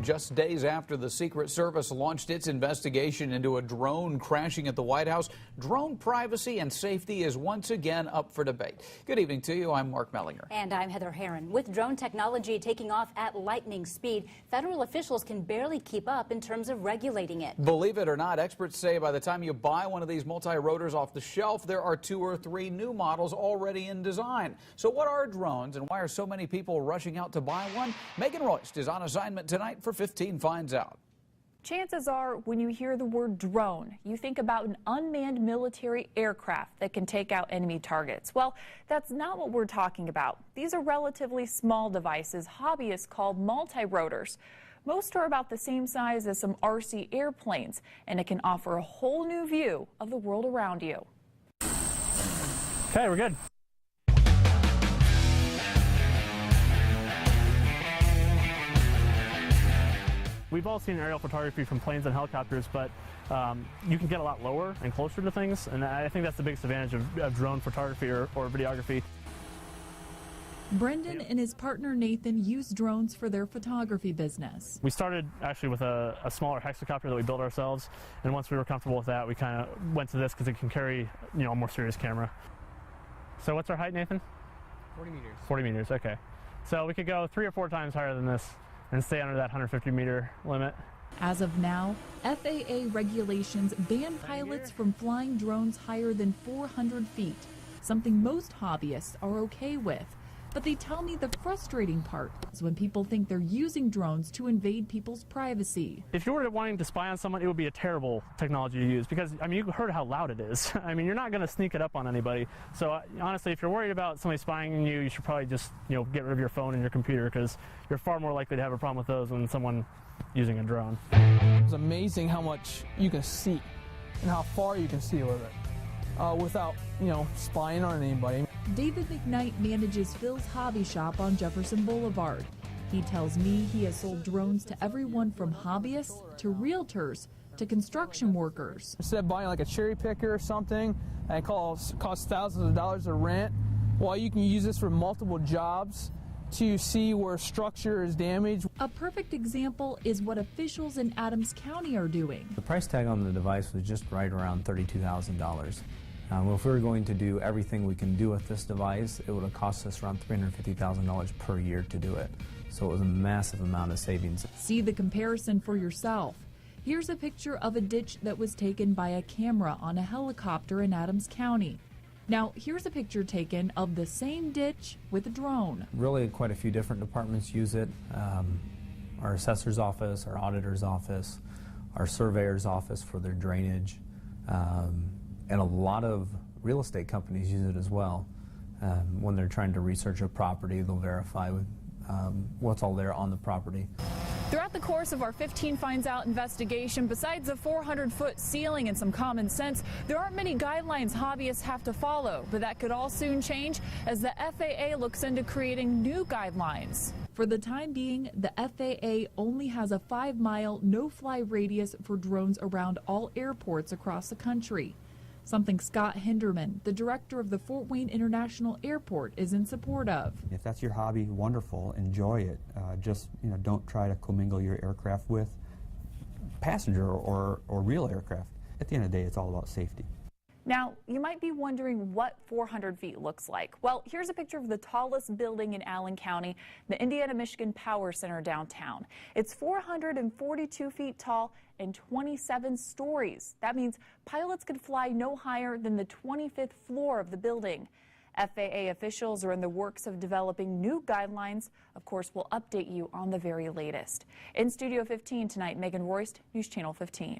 Just days after the Secret Service launched its investigation into a drone crashing at the White House, drone privacy and safety is once again up for debate. Good evening to you. I'm Mark Mellinger. And I'm Heather Herron. With drone technology taking off at lightning speed, federal officials can barely keep up in terms of regulating it. Believe it or not, experts say by the time you buy one of these multi-rotors off the shelf, there are 2 or 3 new models already in design. So what are drones and why are so many people rushing out to buy one? Megan Royst is on assignment tonight for 15 Finds Out. Chances are when you hear the word drone, you think about an unmanned military aircraft that can take out enemy targets. Well, that's not what we're talking about. These are relatively small devices hobbyists call multi-rotors. Most are about the same size as some RC airplanes, and it can offer a whole new view of the world around you. Okay, we're good. We've all seen aerial photography from planes and helicopters, but you can get a lot lower and closer to things, and I think that's the biggest advantage of drone photography or videography. Brendan and his partner Nathan use drones for their photography business. We started actually with a smaller hexacopter that we built ourselves, and once we were comfortable with that, we kind of went to this because it can carry, a more serious camera. So what's our height, Nathan? 40 meters. 40 meters, okay. So we could go 3 or 4 times higher than this and stay under that 150-meter limit. As of now, FAA regulations ban pilots from flying drones higher than 400 feet, something most hobbyists are okay with. But they tell me the frustrating part is when people think they're using drones to invade people's privacy. If you were wanting to spy on someone, it would be a terrible technology to use because, you heard how loud it is. You're not going to sneak it up on anybody. So honestly, if you're worried about somebody spying on you, you should probably just, get rid of your phone and your computer because you're far more likely to have a problem with those than someone using a drone. It's amazing how much you can see and how far you can see with it without, spying on anybody. David McKnight manages Phil's Hobby Shop on Jefferson Boulevard. He tells me he has sold drones to everyone from hobbyists to realtors to construction workers. Instead of buying like a cherry picker or something and costs thousands of dollars to rent, well, you can use this for multiple jobs to see where structure is damaged. A perfect example is what officials in Adams County are doing. The price tag on the device was just right around $32,000. Well, if we were going to do everything we can do with this device, it would have cost us around $350,000 per year to do it. So it was a massive amount of savings. See the comparison for yourself. Here's a picture of a ditch that was taken by a camera on a helicopter in Adams County. Now, here's a picture taken of the same ditch with a drone. Really, quite a few different departments use it. Our assessor's office, our auditor's office, our surveyor's office for their drainage. And a lot of real estate companies use it as well. When they're trying to research a property, they'll verify what's all there on the property. Throughout the course of our 15 Finds Out investigation, besides a 400-foot ceiling and some common sense, there aren't many guidelines hobbyists have to follow, but that could all soon change as the FAA looks into creating new guidelines. For the time being, the FAA only has a 5-mile no-fly radius for drones around all airports across the country. Something Scott Hinderman, the director of the Fort Wayne International Airport, is in support of. If that's your hobby, wonderful, enjoy it. Just don't try to commingle your aircraft with passenger or real aircraft. At the end of the day, it's all about safety. Now, you might be wondering what 400 feet looks like. Well, here's a picture of the tallest building in Allen County, the Indiana-Michigan Power Center downtown. It's 442 feet tall and 27 stories. That means pilots could fly no higher than the 25th floor of the building. FAA officials are in the works of developing new guidelines. Of course, we'll update you on the very latest. In Studio 15 tonight, Megan Royst, News Channel 15.